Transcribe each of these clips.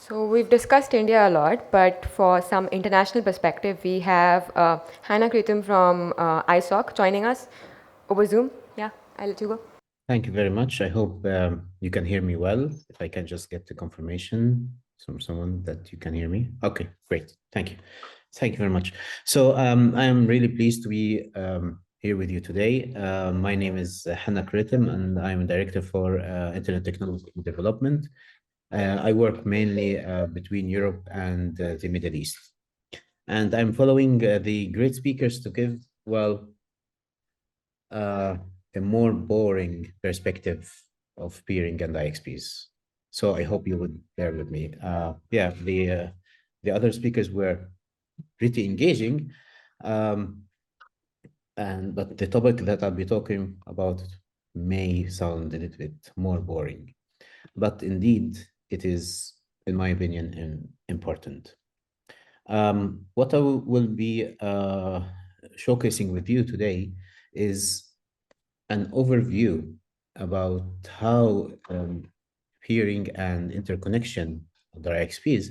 So we've discussed India a lot, but for some international perspective, we have Hanna Kreitem from ISOC joining us over Zoom. Yeah, I'll let you go. Thank you very much. I hope you can hear me well. If I can just get the confirmation from someone that you can hear me. Okay, great. Thank you. Thank you very much. So I am really pleased to be here with you today. My name is Hanna Kreitem, and I'm a director for Internet Technology Development. I work mainly between Europe and the Middle East. And I'm following the great speakers to give, well, a more boring perspective of peering and IXPs. So I hope you would bear with me. Yeah, the other speakers were pretty engaging, but the topic that I'll be talking about may sound a little bit more boring, but indeed it is, in my opinion, important. What I will be showcasing with you today is an overview about how peering and interconnection of the IXPs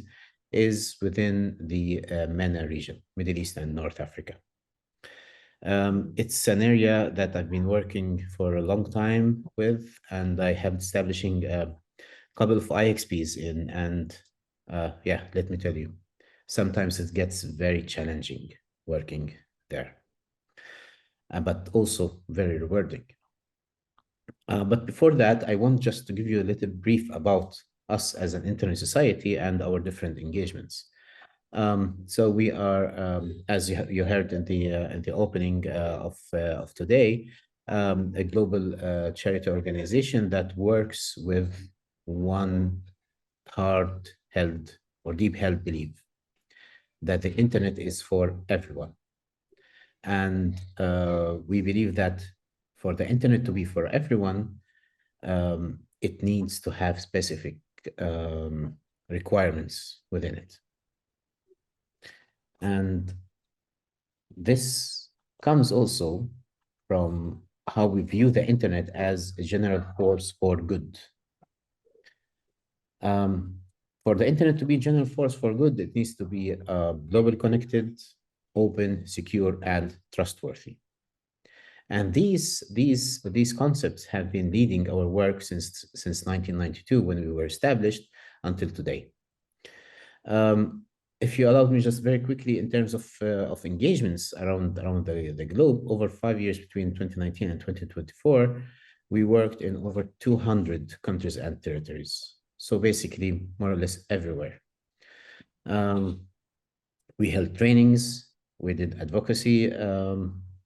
is within the MENA region, Middle East and North Africa. It's an area that I've been working for a long time with, and I have establishing a couple of IXPs in, and yeah, let me tell you, sometimes it gets very challenging working there, but also very rewarding. But before that, I want just to give you a little brief about us as an internet society and our different engagements. So we are, as you heard in the opening of today, a global charity organization that works with one hard-held or deep-held belief that the internet is for everyone. And we believe that for the internet to be for everyone, it needs to have specific requirements within it. And this comes also from how we view the internet as a general force for good. For the internet to be a general force for good, it needs to be globally connected, open, secure, and trustworthy. And these concepts have been leading our work since 1992 when we were established until today. If you allow me just very quickly in terms of engagements around the globe, over 5 years between 2019 and 2024, we worked in over 200 countries and territories. So basically, more or less everywhere. We held trainings, we did advocacy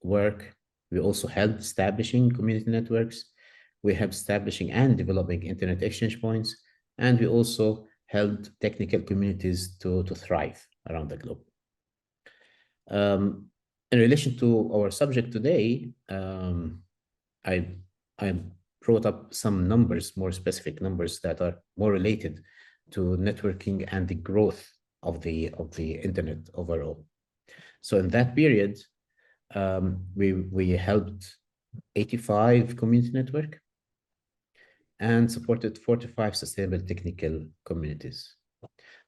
work. We also helped establishing community networks. We helped establishing and developing internet exchange points. And we also helped technical communities to thrive around the globe. In relation to our subject today, I brought up some numbers, more specific numbers that are more related to networking and the growth of the internet overall. So in that period, we helped 85 community network and supported 45 sustainable technical communities.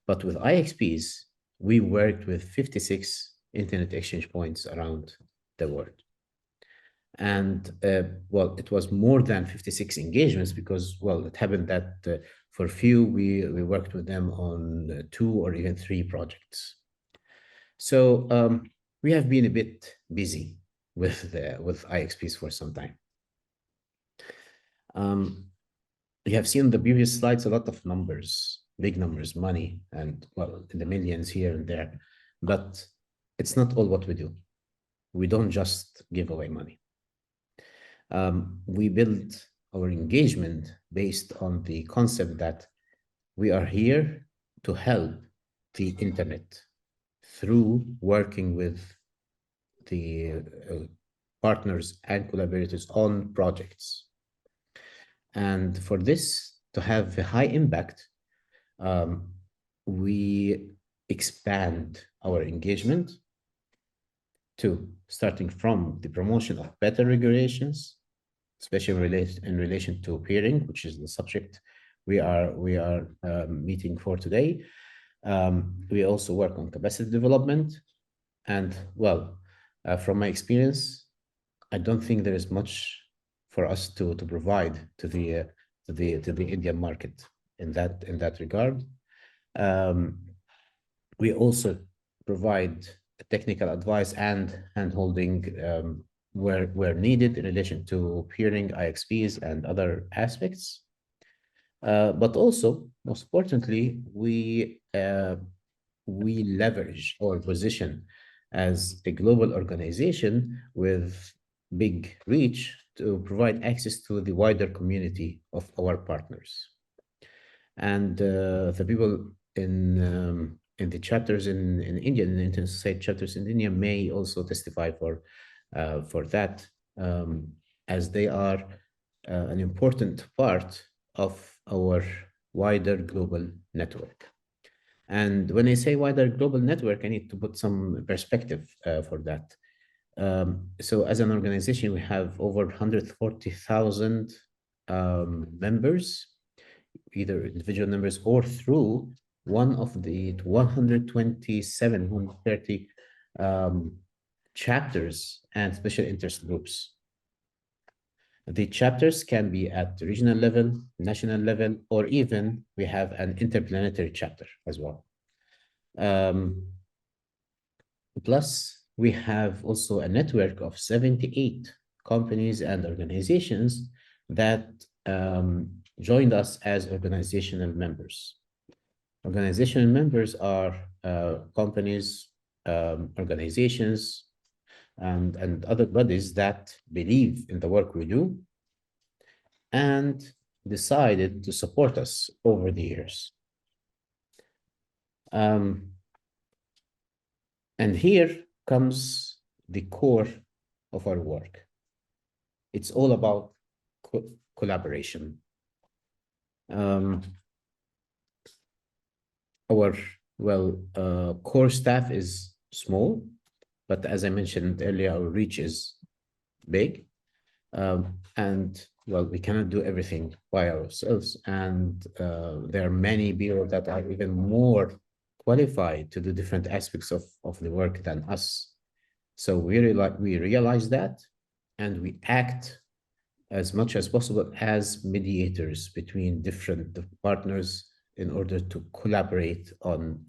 But with IXPs, we worked with 56 internet exchange points around the world. And well, it was more than 56 engagements because, well, it happened that for few, we worked with them on 2 or even 3 projects. So we have been a bit busy with IXPs for some time. You have seen the previous slides, a lot of numbers, big numbers, money, and well, in the millions here and there, but it's not all what we do. We don't just give away money. We build our engagement based on the concept that we are here to help the internet through working with the partners and collaborators on projects. And for this to have a high impact, we expand our engagement to starting from the promotion of better regulations, especially in relation to peering, which is the subject we are meeting for today. We also work on capacity development, and well, from my experience, I don't think there is much for us to provide to the Indian market in that regard. Um, we also provide technical advice and handholding where needed in relation to peering, IXPs, and other aspects. But also, most importantly, we leverage our position as a global organization with big reach to provide access to the wider community of our partners. And the people in the chapters in India, in the Indian Society chapters in India, may also testify for that, as they are an important part of our wider global network. And when I say wider global network, I need to put some perspective for that. So as an organization, we have over 140,000 members, either individual members or through one of the 127, 130 chapters and special interest groups. The chapters can be at the regional level, national level, or even we have an interplanetary chapter as well. Plus, we have also a network of 78 companies and organizations that joined us as organizational members. Organizational members are companies, organizations, and other bodies that believe in the work we do and decided to support us over the years. And here comes the core of our work. It's all about collaboration. Our core staff is small, but as I mentioned earlier, our reach is big. And well, we cannot do everything by ourselves. And there are many people that are even more qualified to do different aspects of the work than us. So we realize that, and we act as much as possible as mediators between different partners in order to collaborate on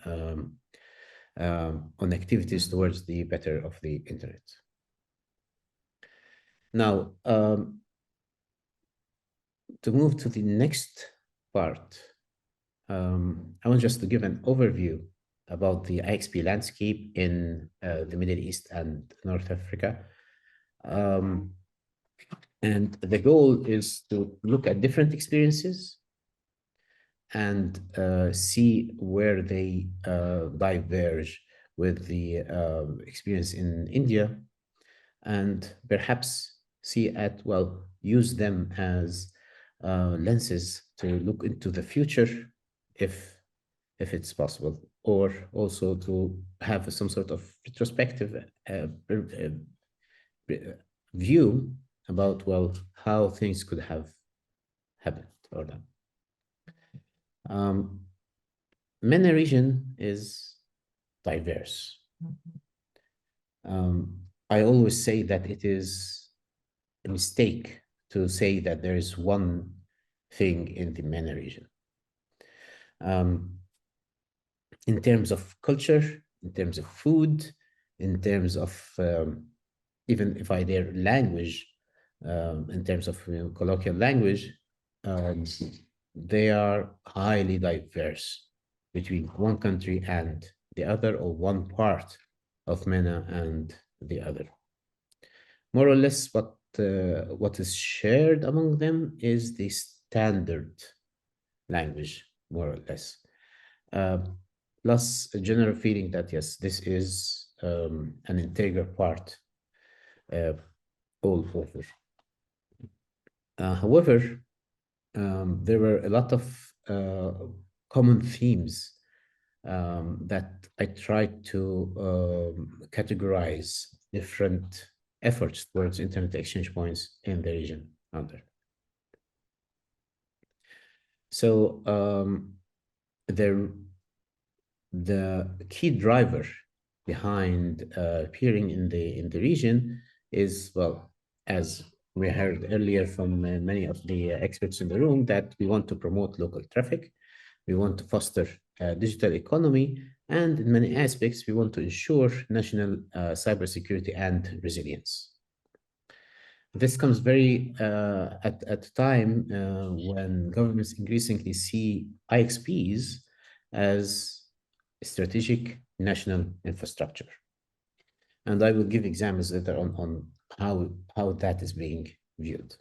activities towards the better of the internet. Now, to move to the next part, I want just to give an overview about the IXP landscape in the Middle East and North Africa. And the goal is to look at different experiences and see where they diverge with the experience in India, and perhaps use them as lenses to look into the future if it's possible, or also to have some sort of retrospective view about how things could have happened or done. MENA region is diverse. I always say that it is a mistake to say that there is one thing in the MENA region. In terms of culture, in terms of food, in terms of even if I dare language, in terms of colloquial language, they are highly diverse between one country and the other, or one part of MENA and the other. More or less, what is shared among them is the standard language, more or less. Plus a general feeling that, yes, this is an integral part all over. However, there were a lot of common themes that I tried to categorize different efforts towards internet exchange points in the region under. So the key driver behind peering in the region is, well, as we heard earlier from many of the experts in the room, that we want to promote local traffic, we want to foster digital economy, and in many aspects, we want to ensure national cybersecurity and resilience. This comes very at a time when governments increasingly see IXPs as strategic national infrastructure. And I will give examples later on how that is being viewed.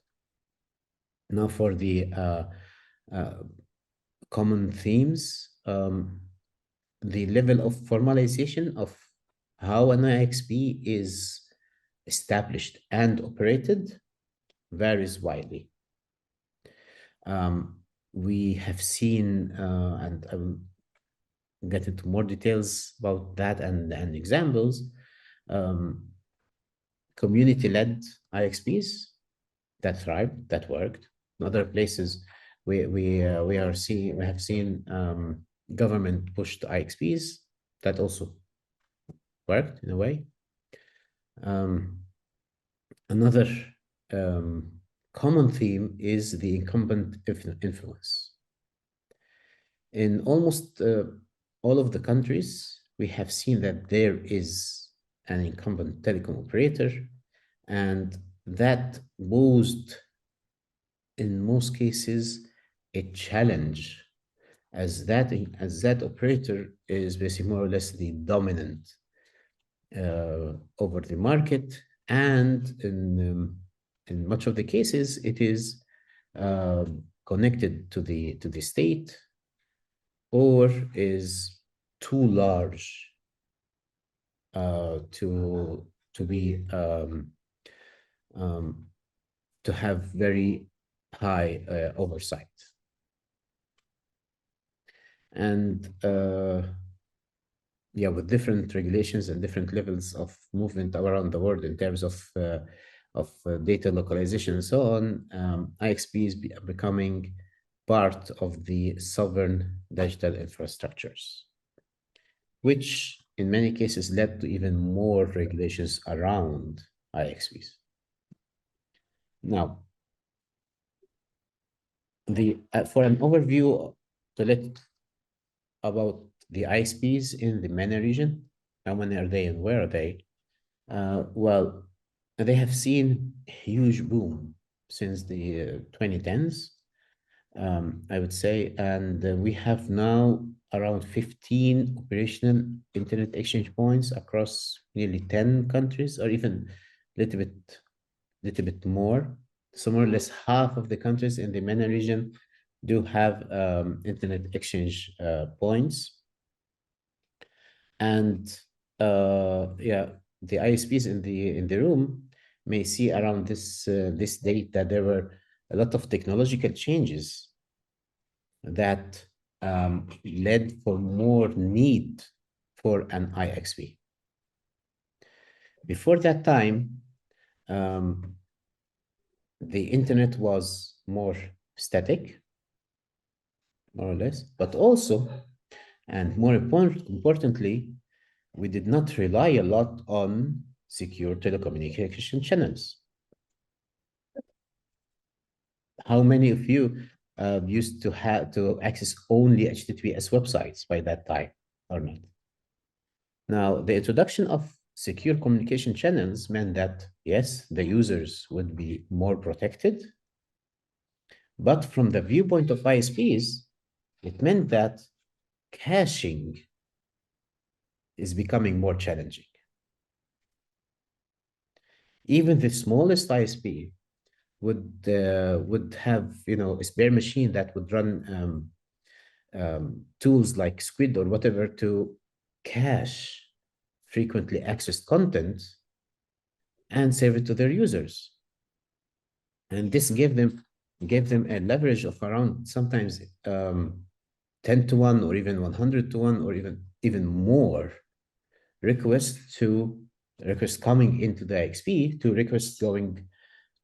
Now for the common themes, the level of formalization of how an IXP is established and operated varies widely. We have seen, and I will get into more details about that and examples, community-led IXPs that thrived, that worked. In other places, we have seen government pushed IXPs that also worked in a way. Another common theme is the incumbent influence. In almost all of the countries, we have seen that there is an incumbent telecom operator, and that posed, in most cases, a challenge, as that operator is basically more or less the dominant over the market, and in much of the cases, it is connected to the state, or is too large to be to have very high oversight. And yeah, with different regulations and different levels of movement around the world in terms of data localization and so on, IXPs are becoming part of the sovereign digital infrastructures, which in many cases led to even more regulations around IXPs. Now, for an overview about the IXPs in the MENA region, how many are they and where are they? Well, they have seen a huge boom since the 2010s. I would say, and we have now around 15 operational internet exchange points across nearly 10 countries, or even a little bit more. So more or less half of the countries in the MENA region do have internet exchange points. And yeah, the ISPs in the room may see around this date that there were a lot of technological changes that led for more need for an IXP. Before that time, the internet was more static, more or less, but also, and more importantly, we did not rely a lot on secure telecommunication channels. How many of you used to have to access only HTTPS websites by that time, or not? Now, the introduction of secure communication channels meant that, yes, the users would be more protected, but from the viewpoint of ISPs, it meant that caching is becoming more challenging. Even the smallest ISP would have, you know, a spare machine that would run tools like Squid or whatever to cache frequently accessed content and serve it to their users. And this gave them a leverage of around sometimes 10 to 1 or even 100 to 1 or even more requests coming into the IXP to requests going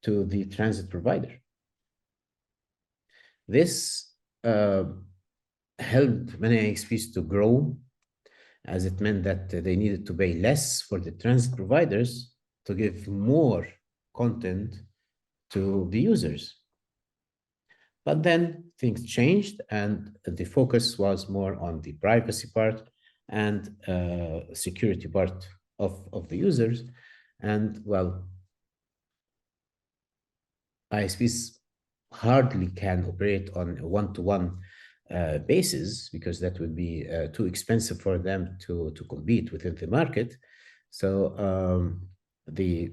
to the transit provider. This uh, helped many ISPs to grow, as it meant that they needed to pay less for the transit providers to give more content to the users. But then things changed, and the focus was more on the privacy part and security part of the users. And well, ISPs hardly can operate on a one-to-one basis, because that would be too expensive for them to compete within the market. So the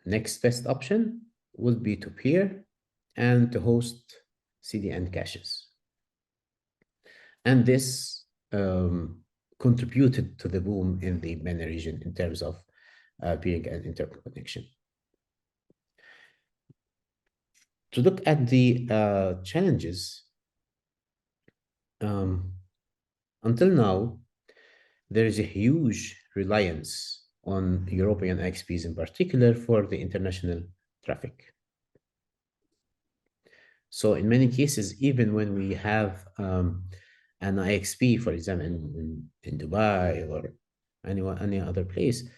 next best option would be to peer and to host CDN caches. And this contributed to the boom in the MENA region in terms of peering and interconnection. To look at the challenges, until now, there is a huge reliance on European ISPs in particular for the international traffic. So in many cases, even when we have an IXP, for example, in Dubai or any other place,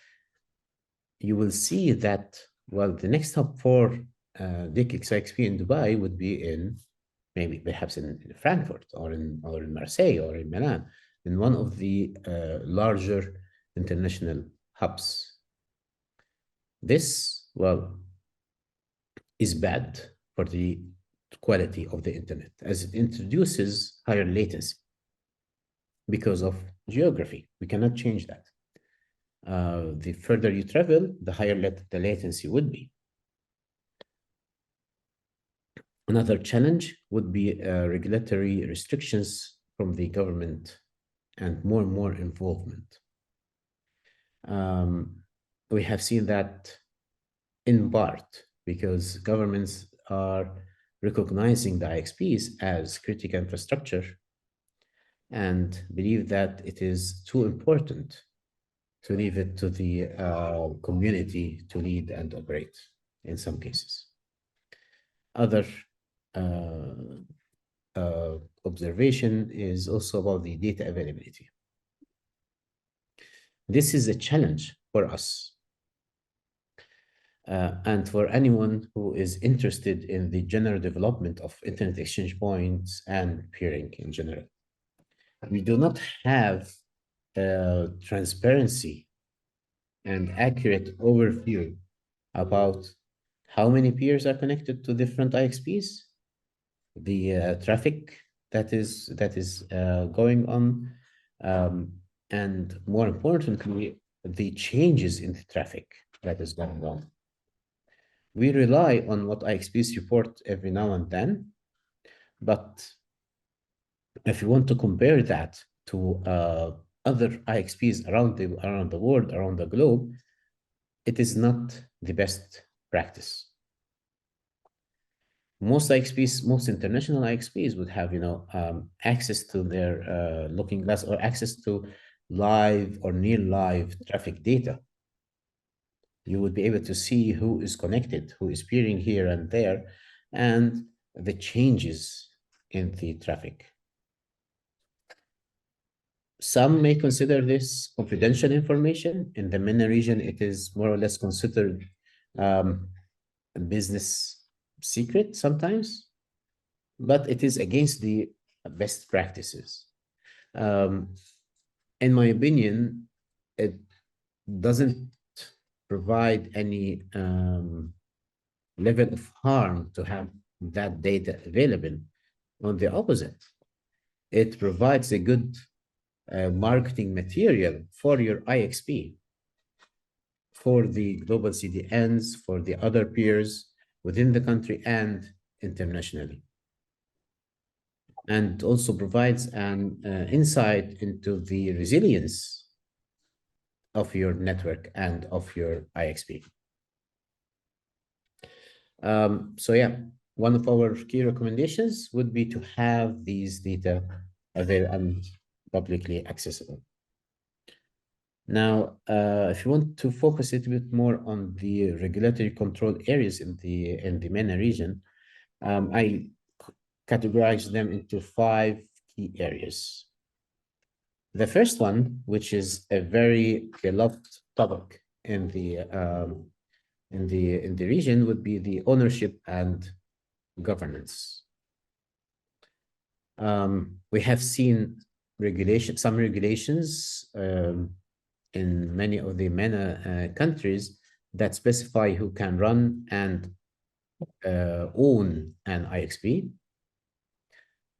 you will see that, well, the next hub for DKX IXP in Dubai would be in maybe perhaps in Frankfurt or in Marseille or in Milan, in one of the larger international hubs. This, well, is bad for the quality of the internet, as it introduces higher latency because of geography. We cannot change that. The further you travel, the higher the latency would be. Another challenge would be regulatory restrictions from the government and more involvement. We have seen that in part because governments are recognizing the IXPs as critical infrastructure and believe that it is too important to leave it to the community to lead and operate in some cases. Other observation is also about the data availability. This is a challenge for us and for anyone who is interested in the general development of internet exchange points and peering in general. We do not have transparency and accurate overview about how many peers are connected to different IXPs, the traffic that is going on, and more importantly, the changes in the traffic that is going on. We rely on what IXPs report every now and then, but if you want to compare that to other IXPs around the world, around the globe, it is not the best practice. Most IXPs, most international IXPs would have, access to their looking glass or access to live or near live traffic data. You would be able to see who is connected, who is peering here and there, and the changes in the traffic. Some may consider this confidential information. In the MENA region, it is more or less considered a business secret sometimes, but it is against the best practices. In my opinion, it doesn't provide any level of harm to have that data available. On the opposite, it provides a good marketing material for your IXP, for the global CDNs, for the other peers within the country and internationally. And also provides an insight into the resilience of your network and of your IXP. So yeah, one of our key recommendations would be to have these data available and publicly accessible. Now, if you want to focus a little bit more on the regulatory control areas in the MENA region, I categorize them into 5 key areas. The first one, which is a very beloved topic in the region, would be the ownership and governance. We have seen some regulations in many of the MENA countries that specify who can run and own an IXP.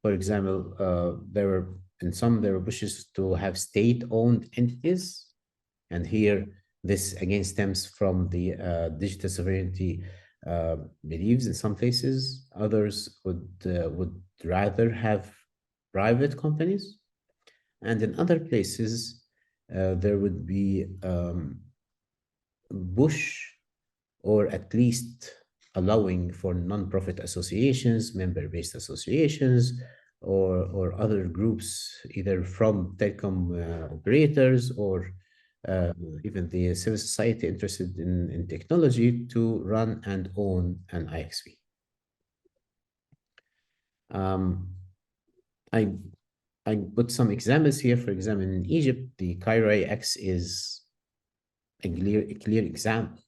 For example, there were pushes to have state-owned entities, and here this again stems from the digital sovereignty beliefs in some places. Others would rather have private companies, and in other places there would be push, or at least allowing for non-profit associations, member-based associations, or other groups, either from telecom operators or even the civil society interested in technology, to run and own an IXP. I put some examples here. For example, in Egypt, the Cairo IX is a clear example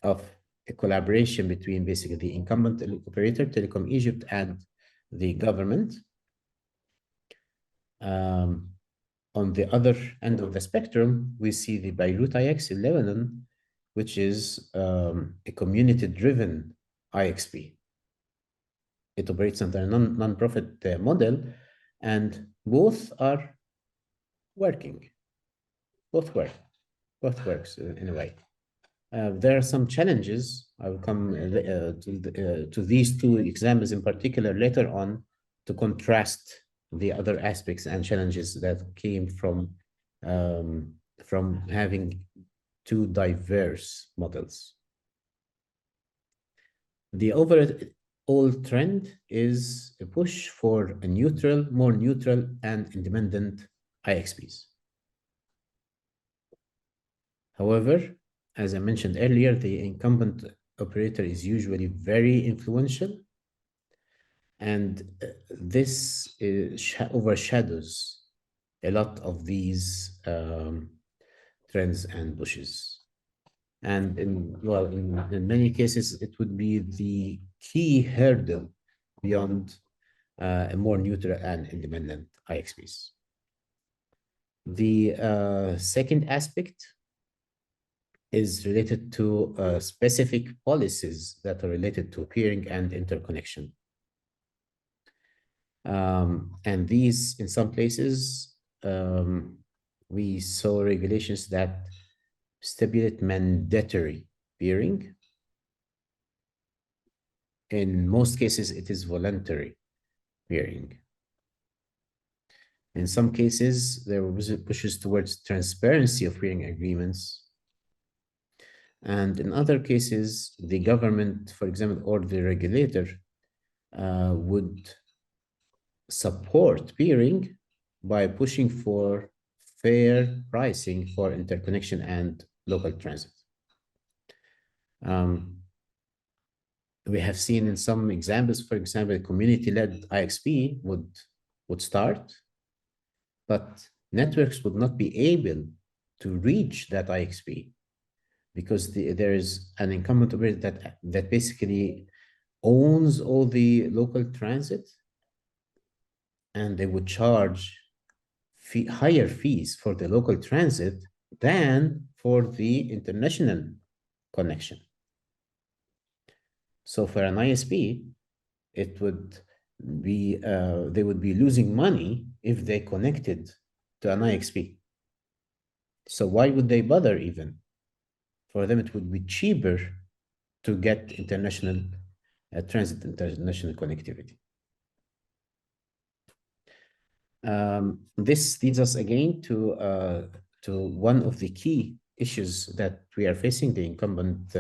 of a collaboration between basically the incumbent operator, Telecom Egypt, and the government. On the other end of the spectrum, we see the Beirut IX in Lebanon, which is a community-driven IXP. It operates under a non-profit model, and both are working. Both works in a way. There are some challenges. I will come to these two examples in particular later on to contrast the other aspects and challenges that came from having two diverse models. The overall trend is a push for a more neutral and independent IXPs. However, as I mentioned earlier, the incumbent operator is usually very influential, and this overshadows a lot of these trends and pushes. And in many cases, it would be the key hurdle beyond a more neutral and independent IXPs. The second aspect is related to specific policies that are related to peering and interconnection. And these, in some places, we saw regulations that stipulate mandatory peering. In most cases, it is voluntary peering. In some cases, there were pushes towards transparency of peering agreements. And in other cases, the government, for example, or the regulator would support peering by pushing for fair pricing for interconnection and local transit. We have seen in some examples, for example, a community-led IXP would start, but networks would not be able to reach that IXP because there is an incumbent operator that basically owns all the local transit, and they would charge higher fees for the local transit than for the international connection. So for an ISP, it would be they would be losing money if they connected to an IXP. So why would they bother even? For them, it would be cheaper to get international transit, international connectivity. This leads us again to one of the key issues that we are facing, the incumbent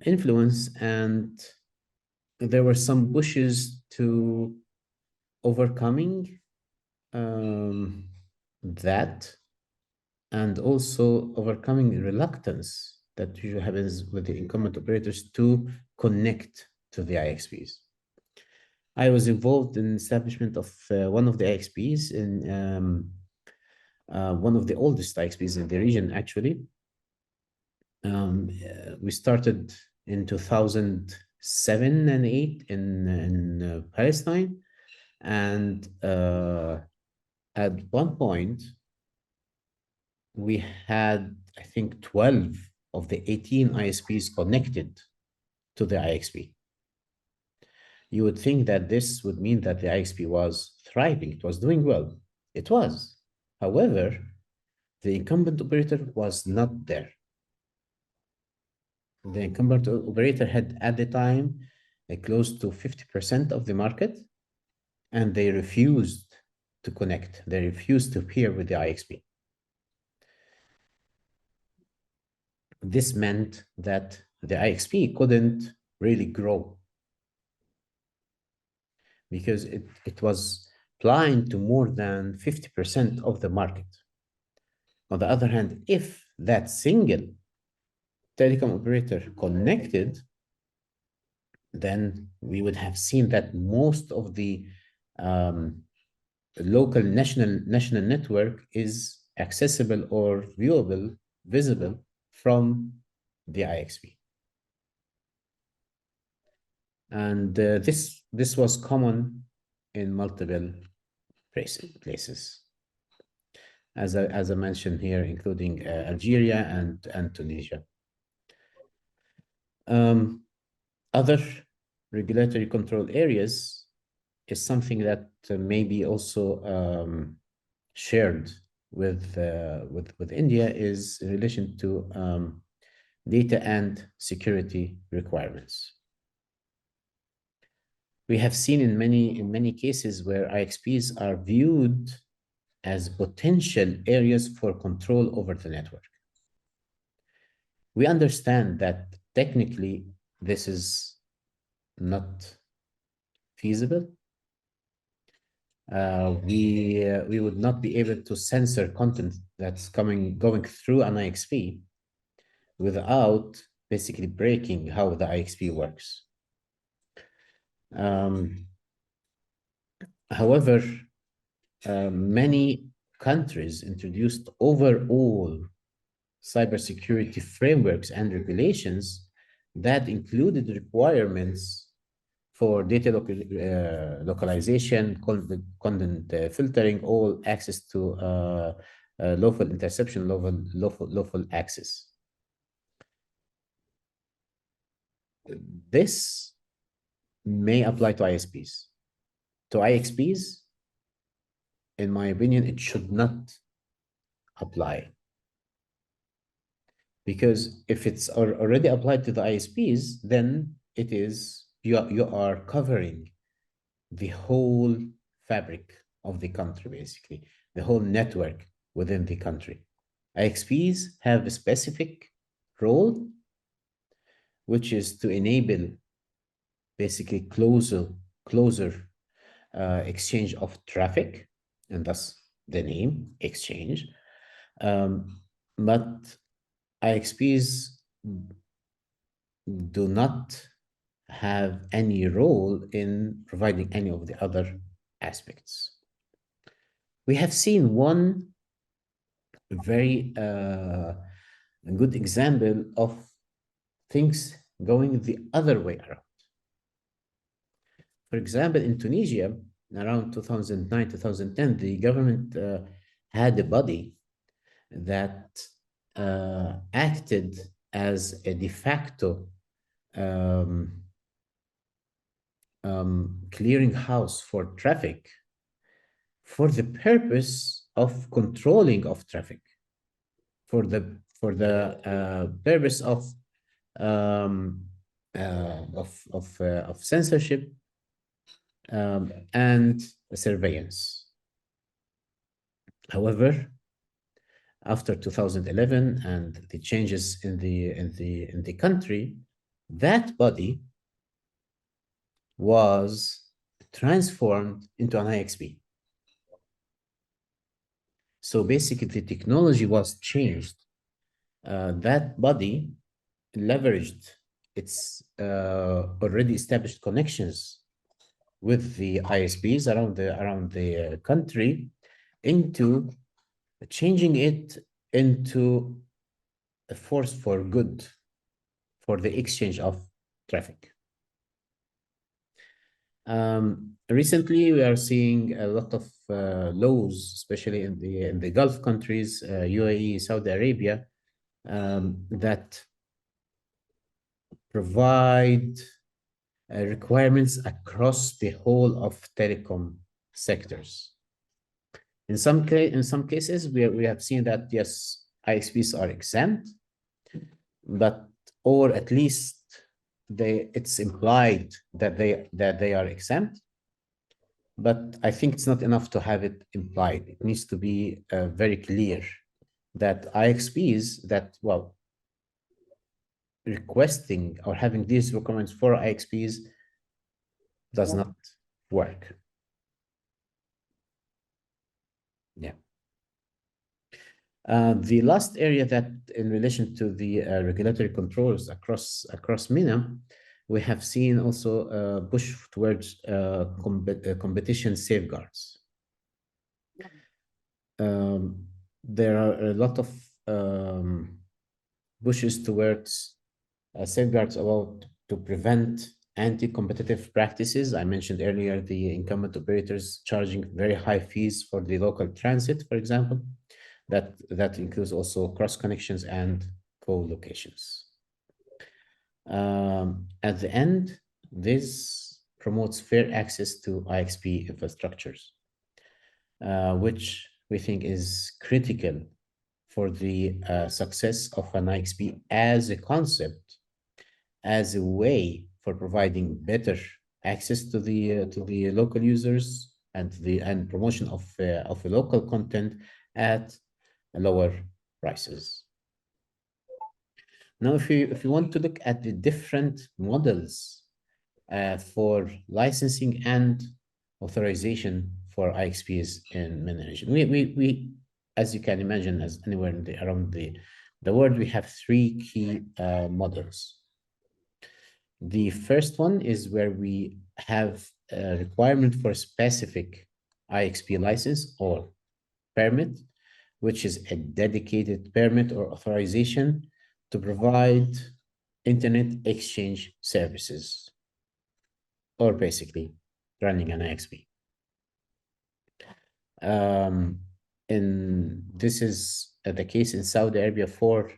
influence, and there were some pushes to overcoming that, and also overcoming reluctance that usually happens with the incumbent operators to connect to the IXPs. I was involved in establishment of one of the IXPs in one of the oldest IXPs in the region, actually. We started in 2007 and 8 in Palestine. And at one point, we had, I think, 12 of the 18 ISPs connected to the IXP. You would think that this would mean that the IXP was thriving, it was doing well. It was. However, the incumbent operator was not there. The incumbent operator had at the time close to 50% of the market, and they refused to connect. They refused to peer with the IXP. This meant that the IXP couldn't really grow because it was blind to more than 50% of the market. On the other hand, if that single telecom operator connected, then we would have seen that most of the local national network is accessible or viewable, visible from the IXP. And this was common in multiple places, as I mentioned here, including Algeria and Tunisia. Other regulatory control areas is something that may be also shared with India, is in relation to data and security requirements. We have seen in many cases where IXPs are viewed as potential areas for control over the network. We understand that technically this is not feasible. We would not be able to censor content that's going through an IXP without basically breaking how the IXP works. However, many countries introduced overall cybersecurity frameworks and regulations that included requirements for data localization, content filtering, all access to lawful interception, lawful access. This may apply to ISPs. To IXPs, in my opinion, it should not apply. Because if it's already applied to the ISPs, then it is, you are covering the whole fabric of the country, basically, the whole network within the country. IXPs have a specific role, which is to enable basically closer exchange of traffic, and thus the name exchange. But IXPs do not have any role in providing any of the other aspects. We have seen one very good example of things going the other way around. For example, in Tunisia, around 2009, 2010, the government had a body that acted as a de facto clearinghouse for traffic for the purpose of controlling of traffic, for the purpose of censorship and surveillance. However, after 2011 and the changes in the country, that body was transformed into an IXP. So basically, the technology was changed. That body leveraged its already established connections with the ISPs around the country into changing it into a force for good for the exchange of traffic. Recently, we are seeing a lot of laws, especially in the Gulf countries, UAE, Saudi Arabia, that provide requirements across the whole of telecom sectors. In some cases, we have seen that yes, ISPs are exempt, but or at least it's implied that they are exempt. But I think it's not enough to have it implied. It needs to be very clear that IXPs that, well, requesting or having these requirements for IXPs does not work. Yeah. The last area that in relation to the regulatory controls across MENA, we have seen also a push towards competition safeguards. There are a lot of pushes towards safeguards about to prevent anti-competitive practices. I mentioned earlier the incumbent operators charging very high fees for the local transit, for example. That includes also cross connections and co-locations. At the end, this promotes fair access to IXP infrastructures, which we think is critical for the success of an IXP as a concept, as a way for providing better access to the local users and promotion of the local content at lower prices. Now, if you want to look at the different models for licensing and authorization for IXPs in MENA region, we as you can imagine, as anywhere around the world, we have three key models. The first one is where we have a requirement for a specific IXP license or permit, which is a dedicated permit or authorization to provide internet exchange services, or basically running an IXP. This is the case in Saudi Arabia for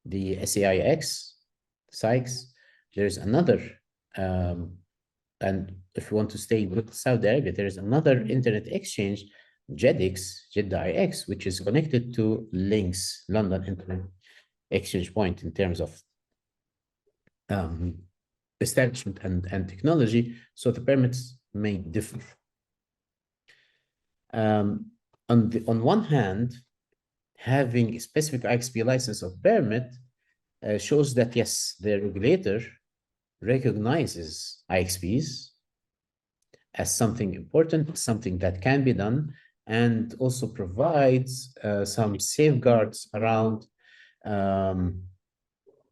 the SAIX sites. There's another, and if you want to stay with Saudi Arabia, there is another internet exchange, Jeddah IX, which is connected to Links, London Internet Exchange Point in terms of establishment and technology. So the permits may differ. On one hand, having a specific IXP license or permit shows that yes, the regulator recognizes IXPs as something important, something that can be done, and also provides some safeguards around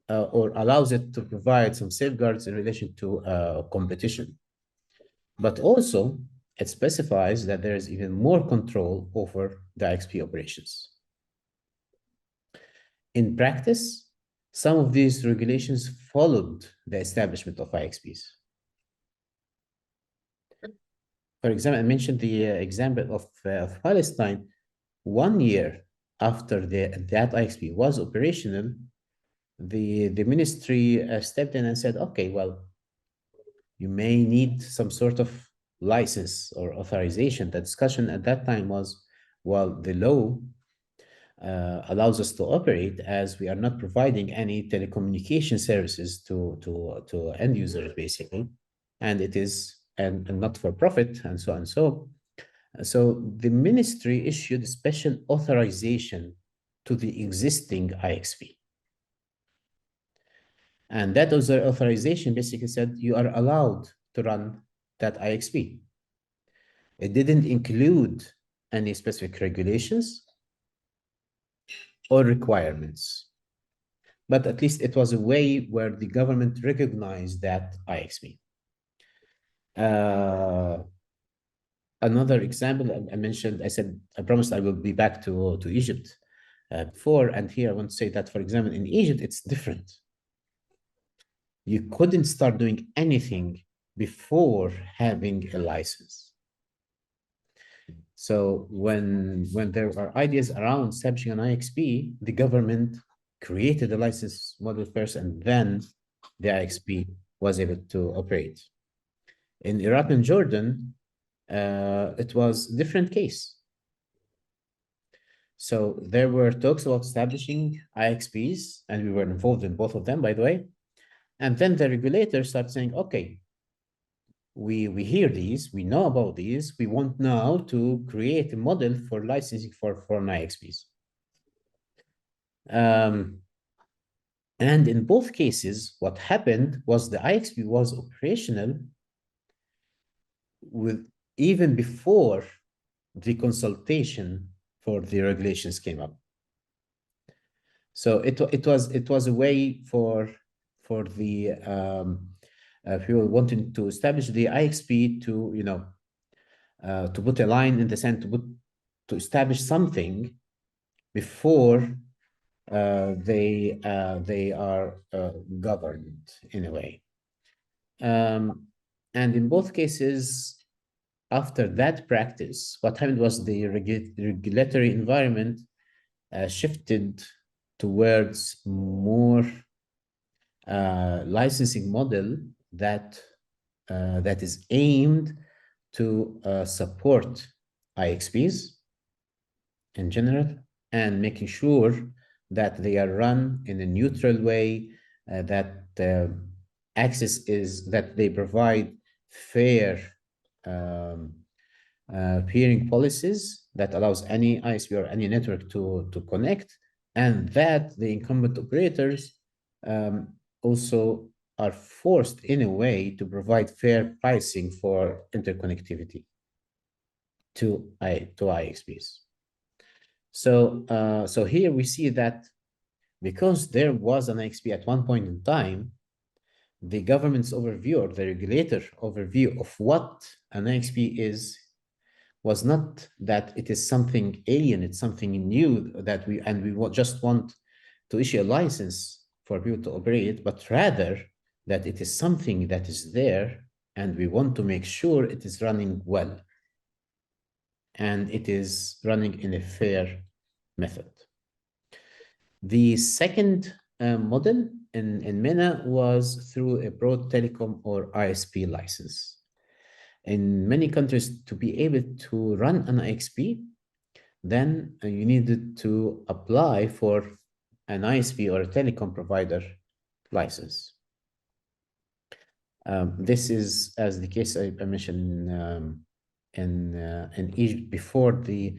or allows it to provide some safeguards in relation to competition. But also, it specifies that there is even more control over the IXP operations. In practice, some of these regulations followed the establishment of IXPs. For example, I mentioned the example of Palestine. 1 year after that IXP was operational, the ministry stepped in and said, okay, well, you may need some sort of license or authorization. The discussion at that time was, well, the law allows us to operate as we are not providing any telecommunication services to end users, basically, and it is and not for profit and so on. So the ministry issued a special authorization to the existing IXP. And that authorization basically said you are allowed to run that IXP. It didn't include any specific regulations or requirements, but at least it was a way where the government recognized that IXP. Another example I mentioned, I said, I promised I will be back to Egypt before. And here I want to say that, for example, in Egypt, it's different. You couldn't start doing anything before having a license. So when there are ideas around establishing an IXP, the government created a license model first, and then the IXP was able to operate. In Iraq and Jordan, it was a different case. So there were talks about establishing IXPs, and we were involved in both of them, by the way. And then the regulators started saying, okay, we hear these, we know about these, we want now to create a model for licensing for IXPs. And in both cases, what happened was the IXP was operational with even before the consultation for the regulations came up. So it was a way for the people wanting to establish the IXP to to put a line in the sand to establish something before they are governed in a way. And in both cases, after that practice, what happened was the regulatory environment shifted towards more licensing model that is aimed to support IXPs in general, and making sure that they are run in a neutral way, that access is that they provide fair peering policies that allows any ISP or any network to connect, and that the incumbent operators also are forced in a way to provide fair pricing for interconnectivity to IXPs. So here we see that because there was an IXP at one point in time, the government's overview or the regulator overview of what an IXP is was not that it is something alien, it's something new that we just want to issue a license for people to operate, but rather that it is something that is there and we want to make sure it is running well and it is running in a fair method. The second model in MENA was through a broad telecom or ISP license. In many countries, to be able to run an IXP, then you needed to apply for an ISP or a telecom provider license. This is as the case I mentioned in Egypt before the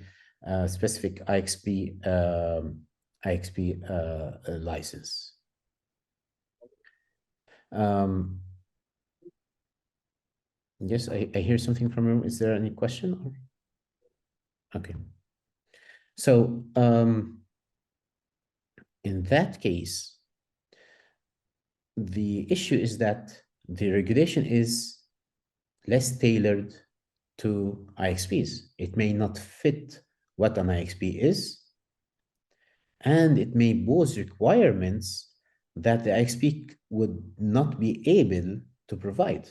specific IXP license. Yes, I hear something from you. Is there any question? Or? Okay. So in that case, the issue is that the regulation is less tailored to IXPs. It may not fit what an IXP is, and it may pose requirements that the IXP would not be able to provide.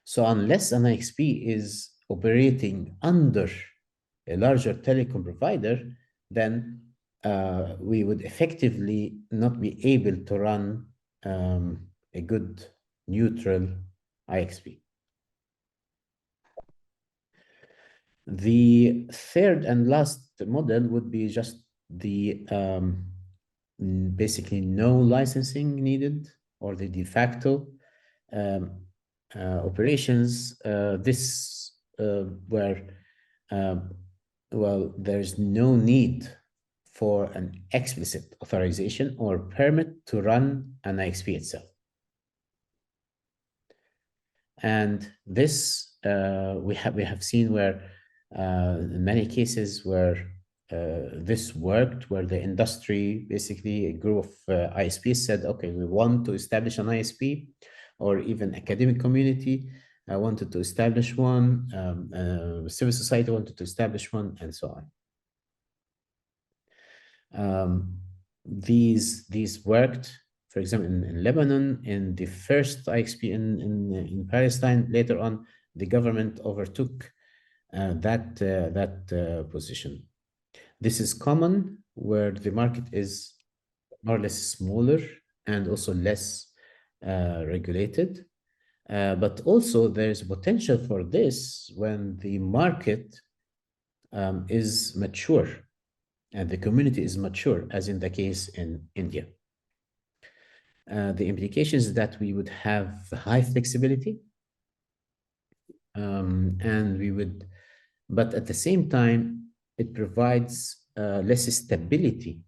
So unless an IXP is operating under a larger telecom provider, then we would effectively not be able to run a good neutral IXP. The third and last model would be just the basically no licensing needed, or the de facto operations. This where well, there's no need for an explicit authorization or permit to run an IXP itself. And this we have seen where in many cases where this worked, where the industry, basically a group of ISPs said, okay, we want to establish an ISP, or even academic community wanted to establish one, civil society wanted to establish one, and so on. These worked, for example, in Lebanon, in the first IXP in Palestine. Later on, the government overtook that position. This is common where the market is more or less smaller and also less regulated. But also there's potential for this when the market is mature and the community is mature, as in the case in India. The implications is that we would have high flexibility, and we would, but at the same time, it provides less stability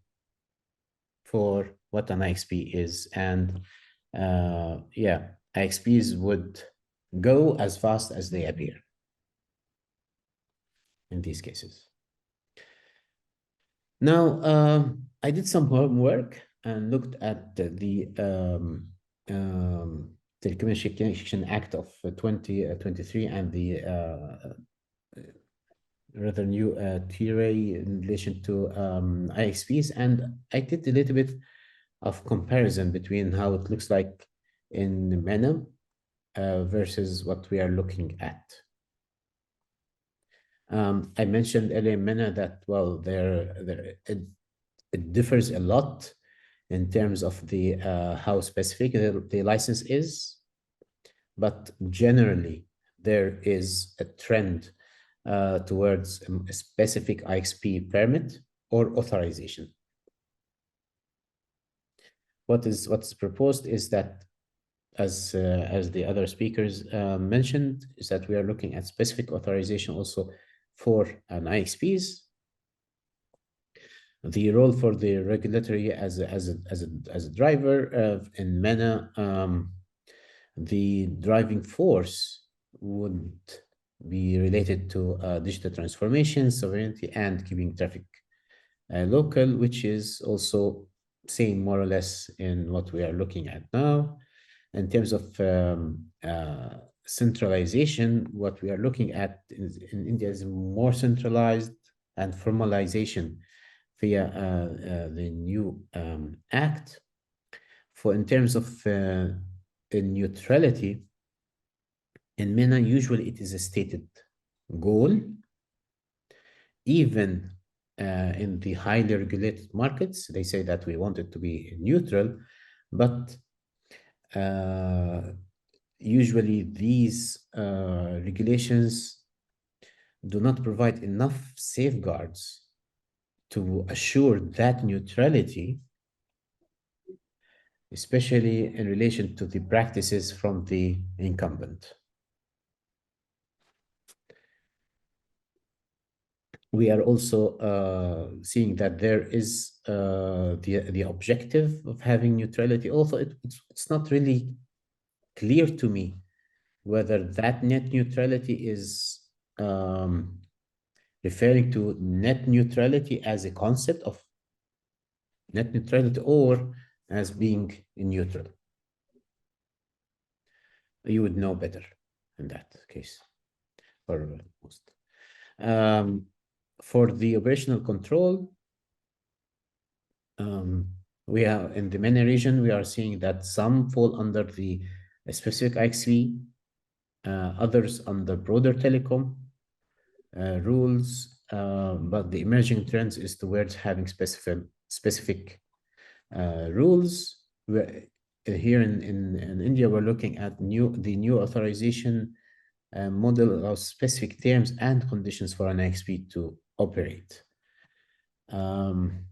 for what an IXP is. And yeah, IXPs would go as fast as they appear in these cases. Now, I did some homework and looked at the Telecommunication Act of 2023 and the rather new TRA in relation to IXPs, and I did a little bit of comparison between how it looks like in MENA versus what we are looking at. I mentioned earlier in MENA that, well, it differs a lot in terms of the how specific the license is, but generally there is a trend towards a specific IXP permit or authorization. What's proposed is that, as the other speakers mentioned, is that we are looking at specific authorization also for an IXPs. The role for the regulatory as a driver in MENA, the driving force would be related to digital transformation, sovereignty, and keeping traffic local, which is also same more or less in what we are looking at now. In terms of centralization, what we are looking at in India is more centralized and formalization via the new act. For in terms of neutrality, in MENA, usually it is a stated goal, even in the highly regulated markets. They say that we want it to be neutral, but usually these regulations do not provide enough safeguards to assure that neutrality, especially in relation to the practices from the incumbent. We are also seeing that there is the objective of having neutrality. Also, it's not really clear to me whether that net neutrality is referring to net neutrality as a concept of net neutrality or as being neutral. You would know better in that case, or most. For the operational control, we are in the MENA region, we are seeing that some fall under the specific IXV, others under broader telecom rules, but the emerging trends is towards having specific rules. Here in India, we're looking at the new authorization model allows specific terms and conditions for an IXP to operate. And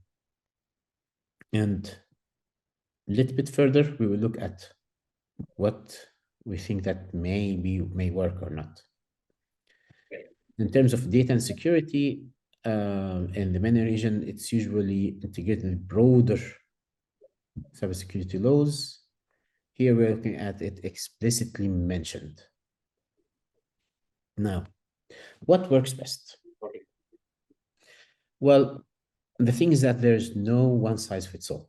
a little bit further, we will look at what we think that may work or not. In terms of data and security, in the MENA region, it's usually integrated in broader cybersecurity laws. Here we're looking at it explicitly mentioned. Now, what works best? Well, the thing is that there's no one size fits all.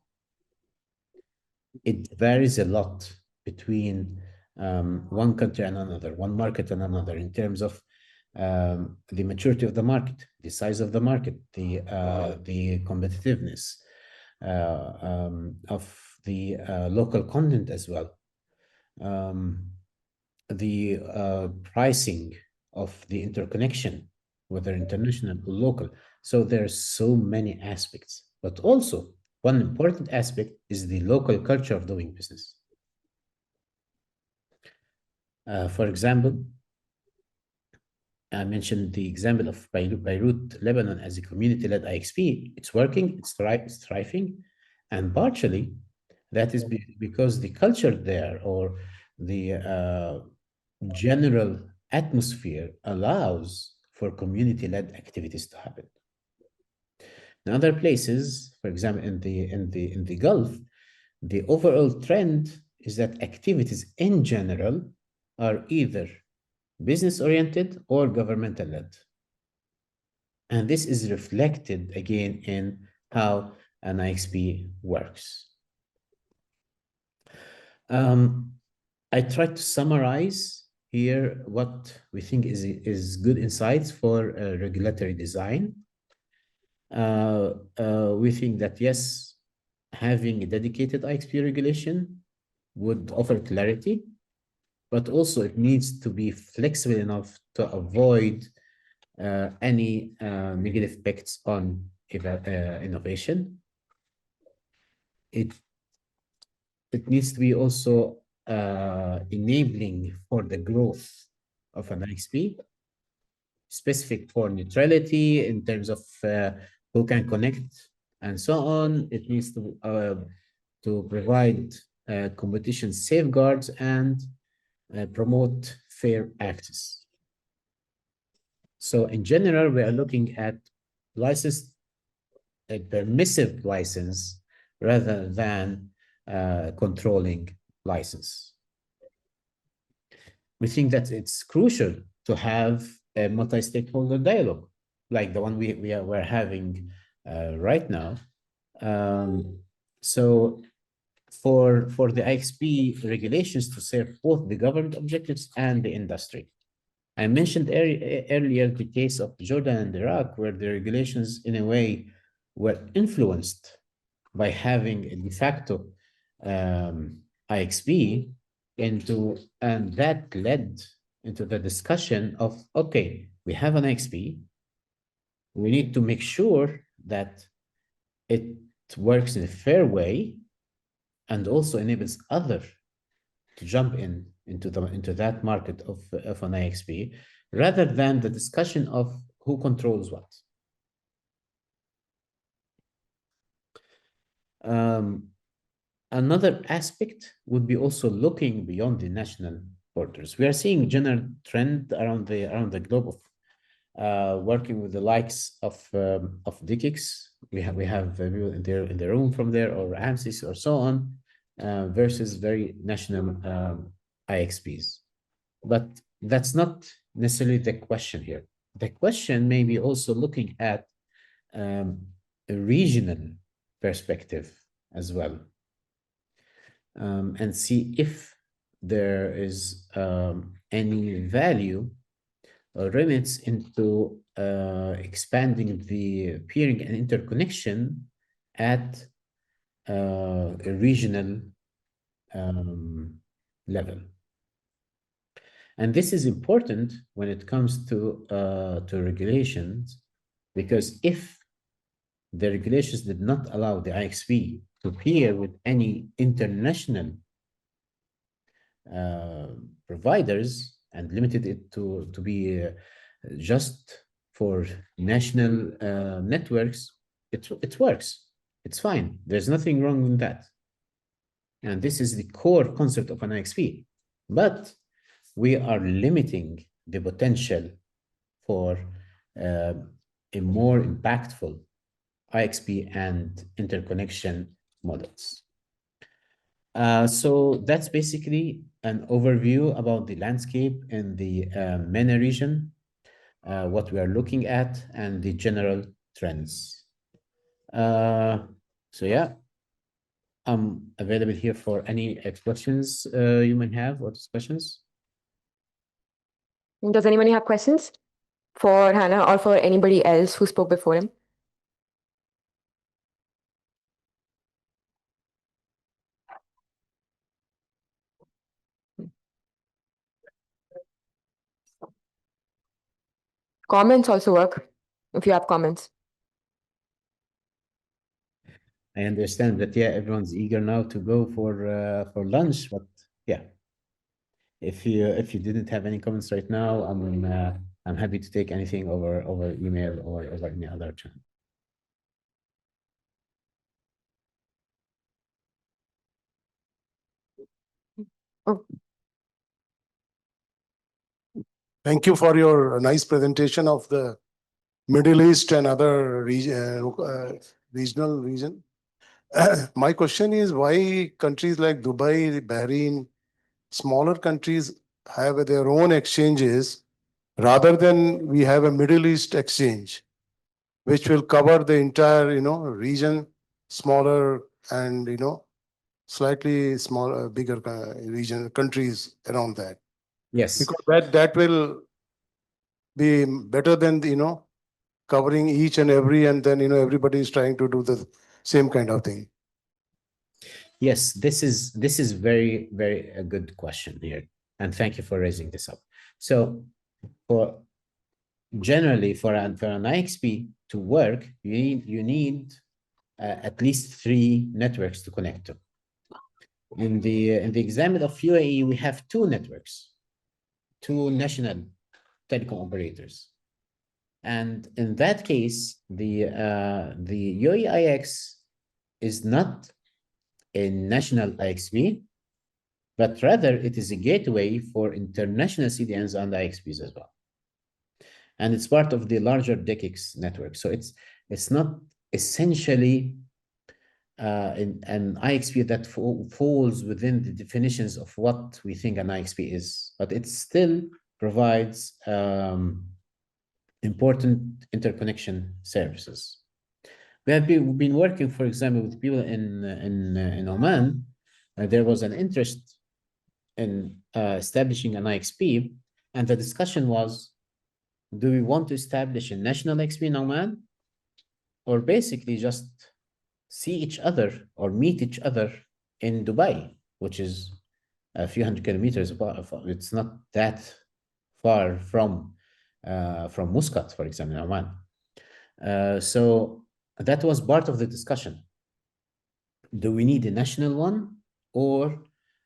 It varies a lot between one country and another, one market and another, in terms of the maturity of the market, the size of the market, the competitiveness of the local content as well, the pricing of the interconnection, whether international or local. So there are so many aspects, but also one important aspect is the local culture of doing business. For example, I mentioned the example of Beirut, Lebanon, as a community-led IXP. It's working, it's thriving, and partially that is because the culture there, or the general atmosphere, allows for community-led activities to happen. In other places, for example, in the Gulf, the overall trend is that activities in general are either business-oriented or governmental-led. And this is reflected again in how an IXP works. I tried to summarize here what we think is good insights for regulatory design. We think that, yes, having a dedicated IXP regulation would offer clarity, but also it needs to be flexible enough to avoid any negative effects on innovation. It needs to be also enabling for the growth of an IXP, specific for neutrality in terms of who can connect and so on. It needs to provide competition safeguards and promote fair access. So in general, we are looking at a permissive license rather than controlling license. We think that it's crucial to have a multi-stakeholder dialogue, like the one we're having right now. So for the IXP regulations to serve both the government objectives and the industry. I mentioned earlier the case of Jordan and Iraq, where the regulations in a way were influenced by having a de facto IXP and that led into the discussion of, okay, we have an IXP, we need to make sure that it works in a fair way and also enables others to jump into that market of an IXP, rather than the discussion of who controls what. Another aspect would be also looking beyond the national borders. We are seeing general trend around the globe of working with the likes of DKIX. We have people in the room from there, or AMSIS, or so on, versus very national IXPs. But that's not necessarily the question here. The question may be also looking at a regional perspective as well, and see if there is any value or limits into expanding the peering and interconnection at a regional level. And this is important when it comes to regulations, because if the regulations did not allow the IXP to peer with any international providers and limited it to be just for national networks, it works. It's fine. There's nothing wrong with that. And this is the core concept of an IXP. But we are limiting the potential for a more impactful IXP and interconnection models. So that's basically an overview about the landscape in the MENA region, what we are looking at, and the general trends. So yeah, I'm available here for any questions you may have or discussions. Does anybody have questions for Hannah or for anybody else who spoke before him? Comments also work if you have comments. I understand that, yeah, everyone's eager now to go for lunch, but yeah, if you didn't have any comments right now, I'm happy to take anything over email or over any other channel. Oh, Thank you for your nice presentation of the Middle East and other regional region. My question is why countries like Dubai, Bahrain, smaller countries have their own exchanges rather than we have a Middle East exchange, which will cover the entire, region, smaller and, slightly smaller, bigger region, countries around that. Yes. Because that will be better than, covering each and every, and then, everybody is trying to do the same kind of thing. Yes, this is very, very a good question here, and thank you for raising this up. So, generally for an IXP to work, you need at least 3 networks to connect to. In the example of UAE, we have 2 networks, 2 national telecom operators, and in that case, the UAE IX is not a national IXP, but rather it is a gateway for international CDNs and IXPs as well. And it's part of the larger DECIX network. So it's not essentially an IXP that falls within the definitions of what we think an IXP is, but it still provides important interconnection services. We've been working, for example, with people in Oman. There was an interest in establishing an IXP, and the discussion was, do we want to establish a national IXP in Oman, or basically just see each other or meet each other in Dubai, which is a few hundred kilometers apart. It's not that far from Muscat, for example, in Oman. So that was part of the discussion. Do we need a national one, or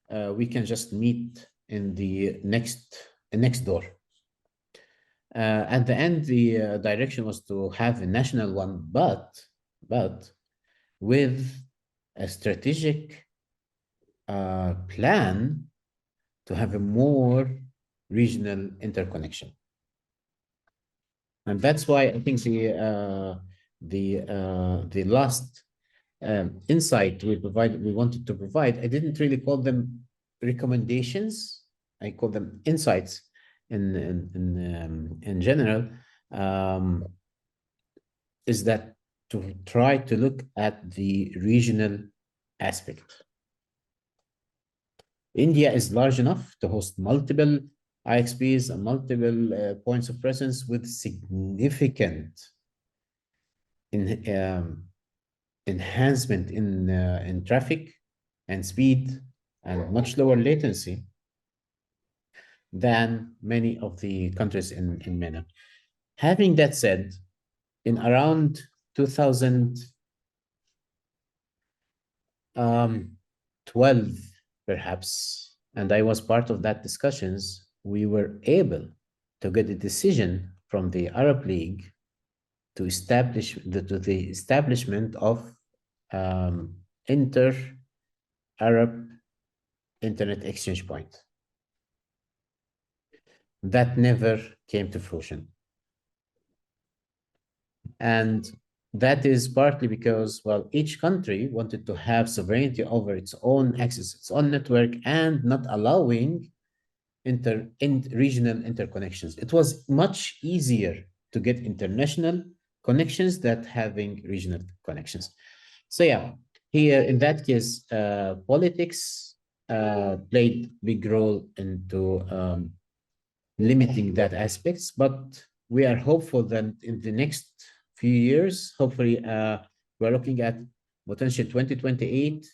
we can just meet in the next door? At the end, the direction was to have a national one, but with a strategic plan to have a more regional interconnection. And that's why I think the last insight we wanted to provide, I didn't really call them recommendations. I call them insights in general, is that to try to look at the regional aspect. India is large enough to host multiple IXPs and multiple points of presence with significant enhancement in traffic and speed and much lower latency than many of the countries in MENA. Having that said, in around 2012, perhaps, and I was part of that discussions, we were able to get a decision from the Arab League to establish the establishment of inter-Arab internet exchange point. That never came to fruition. And that is partly because, well, each country wanted to have sovereignty over its own access, its own network, and not allowing regional interconnections. It was much easier to get international connections than having regional connections. So yeah, here, in that case, politics played big role into limiting that aspects, but we are hopeful that in the next few years, hopefully, we're looking at potential 2028,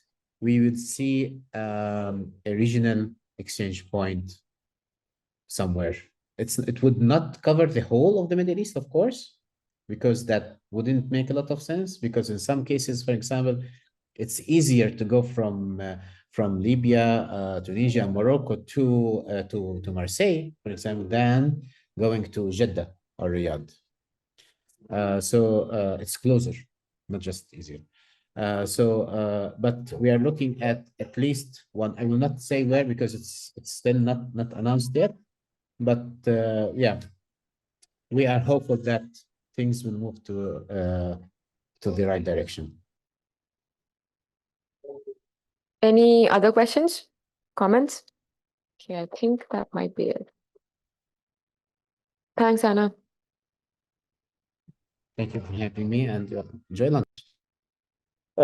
we would see a regional exchange point somewhere. It would not cover the whole of the Middle East, of course, because that wouldn't make a lot of sense. Because in some cases, for example, it's easier to go from Libya, Tunisia, Morocco to Marseille, for example, than going to Jeddah or Riyadh. So it's closer, not just easier. But we are looking at least one. I will not say where because it's still not announced yet. But yeah, we are hopeful that things will move to the right direction. Any other questions, comments? Okay, I think that might be it. Thanks, Anna. Thank you for having me and enjoy lunch.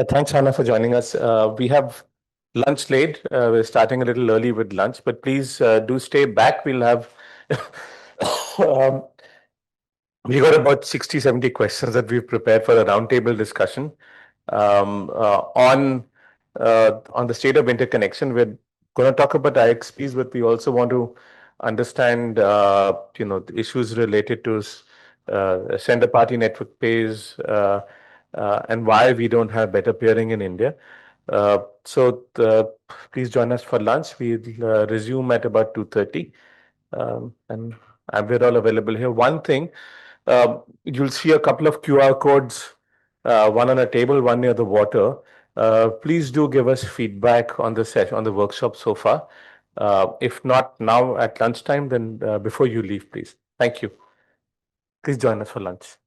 Thanks, Hanna, for joining us. We have lunch late. We're starting a little early with lunch, but please do stay back. We'll have we got about 60, 70 questions that we've prepared for a roundtable discussion on the state of interconnection. We're going to talk about IXPs, but we also want to understand the issues related to sender party network pays and why we don't have better peering in India. So please join us for lunch. We'll resume at about 2:30, and we're all available here. One thing, you'll see a couple of QR codes, one on a table, one near the water. Please do give us feedback on the session, on the workshop so far. If not now at lunchtime, then before you leave, please. Thank you. Please join us for lunch.